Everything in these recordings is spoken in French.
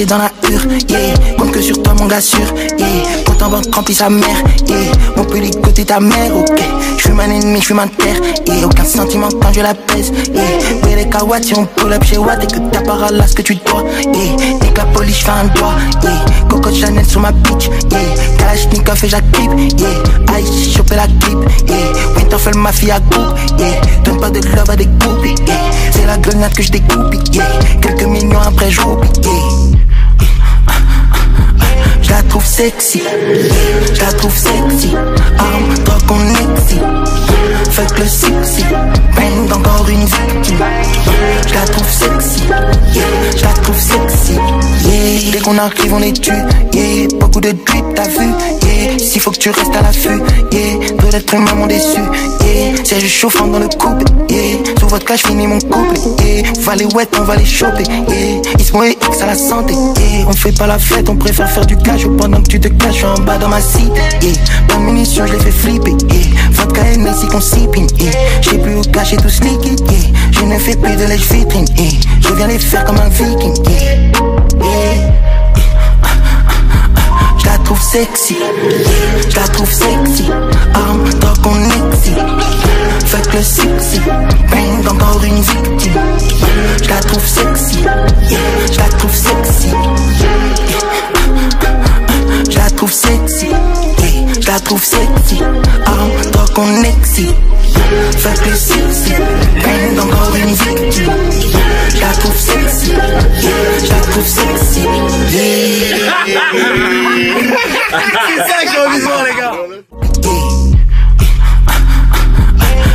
Dans la hure, yeah, compte que sur toi mon gars sûr, yeah, compte en banque remplit sa mère, yeah, mon petit côté ta mère, ok, j'fuis un ennemi, j'fuis ma terre, yeah, aucun sentiment quand je la pèse, yeah, ouais les kawats si on pull up chez Watt et que t'as pas là ce que tu dois, yeah, et que la police j'fais un doigt, yeah, Coco Chanel sur ma bitch, yeah, Kalashnikov et j'active, yeah, Ice choper la clip, yeah, Winterfell ma fille à coupe, yeah, donne pas de love à des groupies, yeah, c'est la grenade que je découpe, yeah, quelques millions après j'oublie, yeah. Je la trouve sexy, je la trouve sexy. Arme, drogue, on exit. Fuck le sexy, bang encore une victime. Je la trouve sexy, yeah, je la trouve sexy, yeah. Dès qu'on arrive on les tue, yeah. Beaucoup de drip t'as vu, yeah. S'il faut que tu restes à l'affût, yeah. Peu d'être humains m'ont déçu, yeah. Siège chauffant dans le couple, yeah. Sous votre cas j'finis mon couple, yeah. On va les wet, on va les choper, yeah. Ismo et X à la santé, yeah. On fait pas la fête, on préfère faire du cash pendant que tu te caches en bas dans ma cité, yeah. Pas de munitions, je les fais flipper, yeah. Vodka et Messi qu'on sipine, yeah. J'sais plus où cacher tout ce liquide, yeah. Je ne fais plus de lèche vitrine, yeah. Je viens les faire comme un viking, yeah, yeah. Je la trouve sexy, je la trouve sexy. Arme, drogue, on exit. Fuck le sexy, bang encore une victime. Je la trouve sexy, yeah. Je la trouve sexy, yeah. Je la trouve sexy, yeah. Je la trouve sexy. Arme, drogue, on exit. Fuck le sexy, bang encore une victime. Je la trouve sexy, yeah. Je la trouve sexy, yeah. C'est ça que j'ai envie de voir les gars.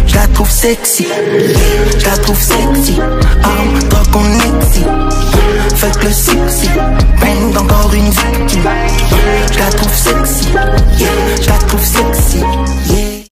Je la trouve sexy, je la trouve sexy. Arme, drogue, on exit. Fuck le sexy, bang encore une victime. Je la trouve sexy, yeah. Je la